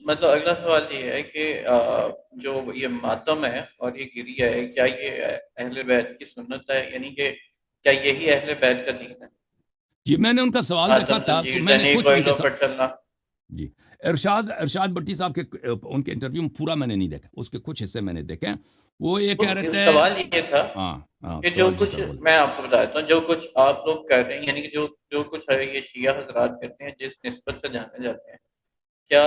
مطلب اگلا سوال یہ ہے کہ جو یہ ماتم ہے اور یہ گریہ ہے، کیا یہ اہل بیت کی سنت ہے؟ یعنی کہ کیا یہی اہل بیت کا دین ہے؟ جی میں نے ان کا سوال دیکھا ماتم، تھا، زنجیر میں نے زنی، کچھ ان کے کوئلوں پر چلنا۔ جی ارشاد بٹی صاحب کے ان کے انٹرویو میں پورا میں نے نہیں دیکھا، اس کے کچھ حصے میں نے دیکھے. وہ یہ کہہ رہے تھے. سوال یہ تھا ہاں کہ جو سوال جی کچھ سر بولے. میں آپ کو بتاتا ہوں، جو کچھ آپ لوگ کر رہے ہیں، یعنی کہ جو کچھ ہے یہ شیعہ حضرات کرتے ہیں جس نسبت سے جانے جاتے ہیں، کیا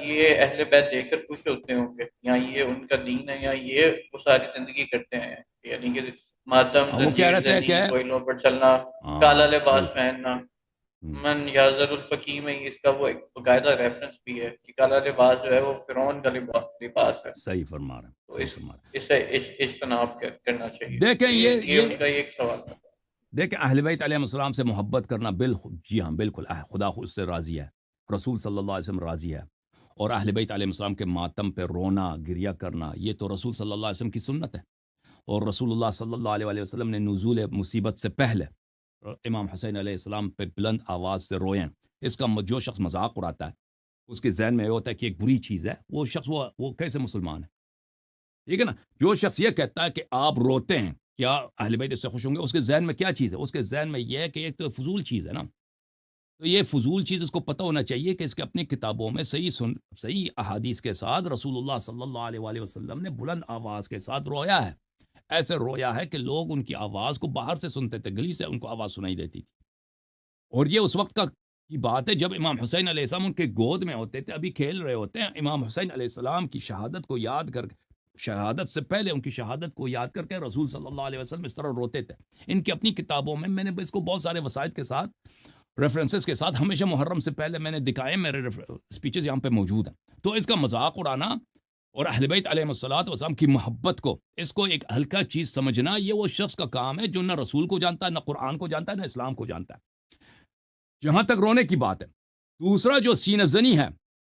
یہ اہل بیت دیکھ کر خوش ہوتے ہوں گے، یا یہ ان کا دین ہے، یا یہ وہ ساری زندگی کرتے ہیں؟ یعنی کہ ماتم، وہ کہہ زنجیر رہے تھے زنی، کہ کوئلوں پر چلنا، کالا ہاں لباس بالکل. پہننا۔ من یازر الفقی میں اس کا وہ ایک باقاعدہ ریفرنس بھی ہے کہ کالا لباس جو ہے وہ فرعون کا لباس ہے، صحیح فرما رہے ہیں، تو صحیح فرما رہے اس سے اجتناب کرنا چاہیے۔ ہیں. دیکھیں تو یہ ان کا ایک سوال تھا۔ دیکھیں اہل بیت علیہ السلام سے محبت کرنا بالکل، جی ہاں بالکل، خدا خود سے راضی ہے، رسول صلی اللہ علیہ وسلم راضی ہے. اور اہل بیت علیہ السلام کے ماتم پہ رونا گریا کرنا یہ تو رسول صلی اللہ علیہ وسلم کی سنت ہے. اور رسول اللہ صلی اللہ علیہ وسلم نے نزول مصیبت سے پہلے امام حسین علیہ السلام پہ بلند آواز سے روئیں. اس کا جو شخص مذاق اڑاتا ہے اس کے ذہن میں یہ ہوتا ہے کہ ایک بری چیز ہے، وہ شخص وہ کیسے مسلمان ہے؟ ٹھیک ہے نا. جو شخص یہ کہتا ہے کہ آپ روتے ہیں، کیا اہل بیت اس سے خوش ہوں گے؟ اس کے ذہن میں کیا چیز ہے؟ اس کے ذہن میں یہ ہے کہ ایک تو فضول چیز ہے نا. تو یہ فضول چیز اس کو پتہ ہونا چاہیے کہ اس کے اپنی کتابوں میں صحیح احادیث کے ساتھ رسول اللہ صلی اللہ علیہ وآلہ وسلم نے بلند آواز کے ساتھ رویا ہے. ایسے رویا ہے کہ لوگ ان کی آواز کو باہر سے سنتے تھے، گلی سے ان کو آواز سنائی دیتی تھی. اور یہ اس وقت کی بات ہے جب امام حسین علیہ السلام ان کے گود میں ہوتے تھے، ابھی کھیل رہے ہوتے ہیں. امام حسین علیہ السلام کی شہادت کو یاد کر، شہادت سے پہلے ان کی شہادت کو یاد کر کے رسول صلی اللہ علیہ وسلم اس طرح روتے تھے. ان کی اپنی کتابوں میں نے اس کو بہت سارے وسائل کے ساتھ، ریفرنسز کے ساتھ، ہمیشہ محرم سے پہلے میں نے دکھائے، میرے اسپیچز یہاں پہ موجود ہیں. تو اس کا مذاق اڑانا اور اہل بیت علیہ السلام کی محبت کو، اس کو ایک ہلکا چیز سمجھنا، یہ وہ شخص کا کام ہے جو نہ رسول کو جانتا ہے، نہ قرآن کو جانتا ہے، نہ اسلام کو جانتا ہے. جہاں تک رونے کی بات ہے، دوسرا جو سینہ زنی ہے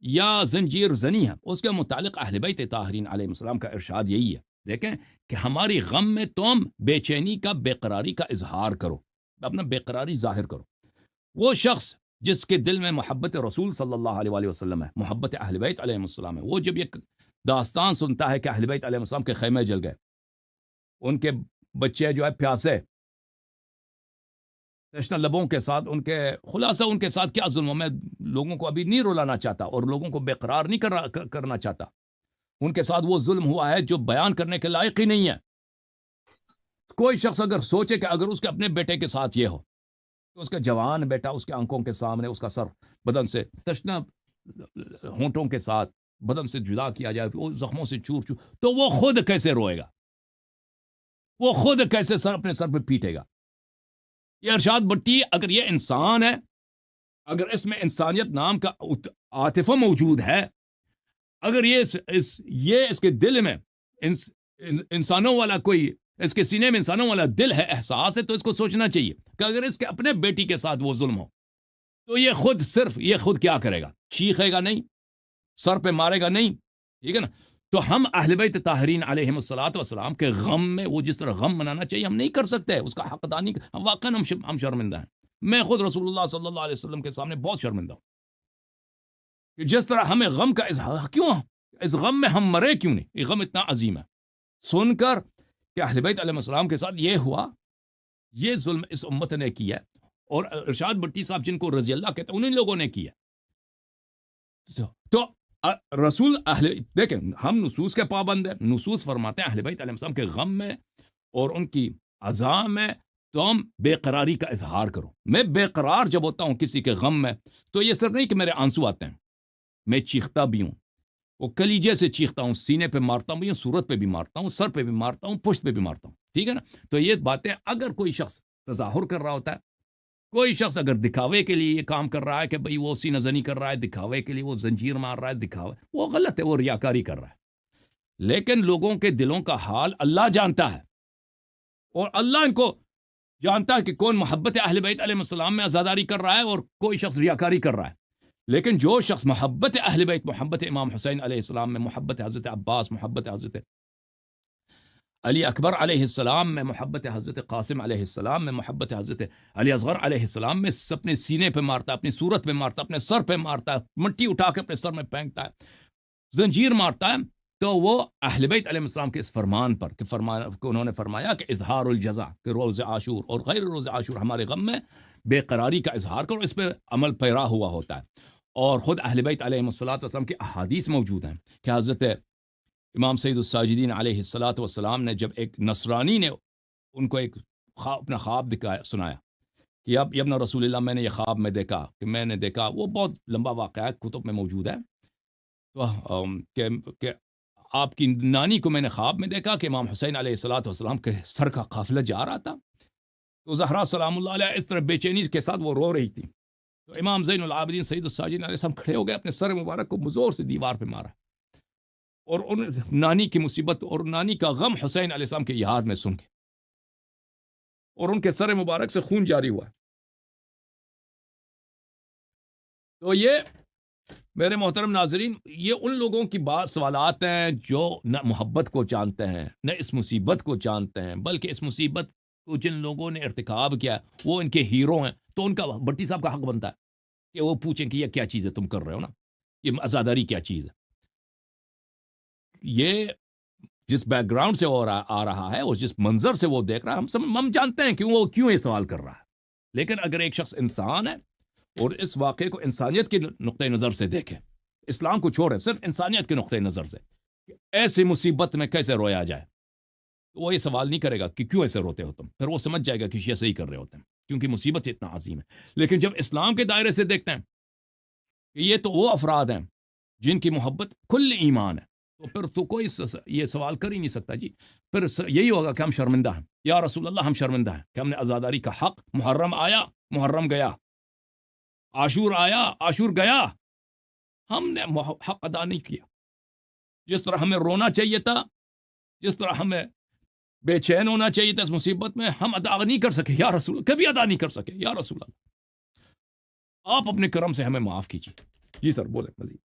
یا زنجیر زنی ہے، اس کے متعلق اہل بیت طاہرین علیہ السلام کا ارشاد یہی ہے، دیکھیں کہ ہماری غم میں تم بے چینی کا، بے قراری کا اظہار کرو، اپنا بے قراری ظاہر کرو. وہ شخص جس کے دل میں محبت رسول صلی اللہ علیہ وآلہ وسلم ہے، محبت اہل بیت علیہ السلام ہے، وہ جب یہ داستان سنتا ہے کہ اہل بیت علیہ السلام کے خیمے جل گئے، ان کے بچے جو ہے پیاسے، تشنہ لبوں کے ساتھ، ان کے خلاصہ ان کے ساتھ کیا ظلم. میں لوگوں کو ابھی نہیں رلانا چاہتا اور لوگوں کو بے قرار نہیں کرنا چاہتا. ان کے ساتھ وہ ظلم ہوا ہے جو بیان کرنے کے لائق ہی نہیں ہے. کوئی شخص اگر سوچے کہ اگر اس کے اپنے بیٹے کے ساتھ یہ ہو تو اس کا جوان بیٹا اس کے آنکھوں کے سامنے، اس کا سر بدن سے تشنہ ہونٹوں کے ساتھ بدن سے جدا کیا جائے، وہ زخموں سے چور چور، تو وہ خود کیسے روئے گا؟ وہ خود کیسے اپنے سر پہ پیٹے گا؟ یہ ارشاد بٹی اگر یہ انسان ہے، اگر اس میں انسانیت نام کا عاطفہ موجود ہے، اگر یہ اس کے دل میں انسانوں والا کوئی، اس کے سینے میں انسانوں والا دل ہے، احساس ہے، تو اس کو سوچنا چاہیے کہ اگر اس کے اپنے بیٹی کے ساتھ وہ ظلم ہو تو یہ خود کیا کرے گا؟ چیخے گا نہیں، سر پہ مارے گا نہیں. ٹھیک ہے نا. تو ہم اہل بیت طاہرین علیہم السلام کے غم میں وہ جس طرح غم منانا چاہیے ہم نہیں کر سکتے، اس کا حقدانی واقعا ہم شرمندہ ہیں. میں خود رسول اللہ صلی اللہ علیہ وسلم کے سامنے بہت شرمندہ ہوں کہ جس طرح ہمیں غم کا اظہار، کیوں اس غم میں ہم مرے کیوں نہیں؟ یہ غم اتنا عظیم ہے. سن کر کہ اہل بیت علیہ السلام کے ساتھ یہ ہوا، یہ ظلم اس امت نے کیا، اور ارشاد بٹی صاحب جن کو رضی اللہ کہتے ہیں انہیں لوگوں نے کیا. تو رسول دیکھیں ہم نصوص کے پابند ہیں، نصوص فرماتے ہیں اہل بیت علیہ السلام کے غم میں اور ان کی عزا میں تم بے قراری کا اظہار کرو. میں بے قرار جب ہوتا ہوں کسی کے غم میں تو یہ صرف نہیں کہ میرے آنسو آتے ہیں، میں چیختا بھی ہوں، وہ کلیجے سے چیختا ہوں، سینے پہ مارتا ہوں، صورت پہ بھی مارتا ہوں، سر پہ بھی مارتا ہوں، پشت پہ بھی مارتا ہوں. ٹھیک ہے نا. تو یہ باتیں اگر کوئی شخص تظاہر کر رہا ہوتا ہے، کوئی شخص اگر دکھاوے کے لیے یہ کام کر رہا ہے کہ بھئی وہ سینہ زنی کر رہا ہے، دکھاوے کے لیے وہ زنجیر مار رہا ہے، دکھاوے، وہ غلط ہے، وہ ریاکاری کر رہا ہے. لیکن لوگوں کے دلوں کا حال اللہ جانتا ہے، اور اللہ ان کو جانتا ہے کہ کون محبت اہل بیت علیہ السلام میں عزاداری کر رہا ہے اور کوئی شخص ریاکاری کر رہا ہے. لیکن جو شخص محبت اہل بیت، محبت امام حسین علیہ السلام میں، محبت حضرت عباس، محبت حضرت علی اکبر علیہ السلام میں، محبت حضرت قاسم علیہ السلام میں، محبت حضرت علی اصغر علیہ السلام میں اپنے سینے پہ مارتا ہے، اپنی صورت پہ مارتا ہے، اپنے سر پہ مارتا ہے، مٹی اٹھا کے اپنے سر میں پھینکتا ہے، زنجیر مارتا ہے، تو وہ اہل بیت علیہ السلام کے اس فرمان پر کہ انہوں نے فرمایا کہ اظہار الجزا، کہ روز عاشور اور غیر روز عاشور ہمارے غم میں بے قراری کا اظہار کرو، اس پہ عمل پیرا ہوا ہوتا ہے۔ اور خود اہل بیت علیہ السلام کی احادیث موجود ہیں کہ حضرت امام سید الساجدین علیہ الصلاۃ والسلام نے جب ایک نصرانی نے ان کو ایک اپنا خواب سنایا کہ اب ابن رسول اللہ، میں نے یہ خواب میں دیکھا کہ میں نے دیکھا، وہ بہت لمبا واقعہ ہے، کتب میں موجود ہے، تو کہ آپ کی نانی کو میں نے خواب میں دیکھا کہ امام حسین علیہ الصلاۃ والسلام کے سر کا قافلہ جا رہا تھا، تو زہرا سلام اللہ علیہ اس طرح بے چینی کے ساتھ وہ رو رہی تھی، تو امام زین العابدین سید الساجدین علیہ السلام کھڑے ہو گئے، اپنے سر مبارک کو زور سے دیوار پہ مارا، اور ان نانی کی مصیبت اور نانی کا غم حسین علیہ السلام کی یاد میں سن کے، اور ان کے سر مبارک سے خون جاری ہوا۔ تو یہ میرے محترم ناظرین، یہ ان لوگوں کی سوالات ہیں جو نہ محبت کو جانتے ہیں، نہ اس مصیبت کو جانتے ہیں، بلکہ اس مصیبت کو جن لوگوں نے ارتکاب کیا وہ ان کے ہیرو ہیں، تو ان کا بھٹی صاحب کا حق بنتا ہے کہ وہ پوچھیں کہ یہ کیا چیز ہے تم کر رہے ہو نا، یہ عزاداری کیا چیز ہے۔ یہ جس بیک گراؤنڈ سے آ رہا ہے اور جس منظر سے وہ دیکھ رہا ہے، ہم جانتے ہیں کہ وہ کیوں یہ سوال کر رہا ہے، لیکن اگر ایک شخص انسان ہے اور اس واقعے کو انسانیت کے نقطۂ نظر سے دیکھے، اسلام کو چھوڑے، صرف انسانیت کے نقطۂ نظر سے کہ ایسی مصیبت میں کیسے رویا جائے، تو وہ یہ سوال نہیں کرے گا کہ کیوں ایسے روتے ہو تم، پھر وہ سمجھ جائے گا کہ یہ صحیح کر رہے ہوتے ہیں، کیونکہ مصیبت اتنا عظیم ہے۔ لیکن جب اسلام کے دائرے سے دیکھتے ہیں کہ یہ تو وہ افراد ہیں جن کی محبت کل ایمان ہے، تو پھر تو کوئی یہ سوال کر ہی نہیں سکتا جی، پھر یہی ہوگا کہ ہم شرمندہ ہیں، یا رسول اللہ ہم شرمندہ ہیں کہ ہم نے عزاداری کا حق، محرم آیا محرم گیا، عاشور آیا عاشور گیا، ہم نے حق ادا نہیں کیا۔ جس طرح ہمیں رونا چاہیے تھا، جس طرح ہمیں بے چین ہونا چاہیے تھا اس مصیبت میں، ہم ادا نہیں کر سکے یا رسول اللہ، کبھی ادا نہیں کر سکے یا رسول اللہ، آپ اپنے کرم سے ہمیں معاف کیجیے۔ جی سر بولیں مزید۔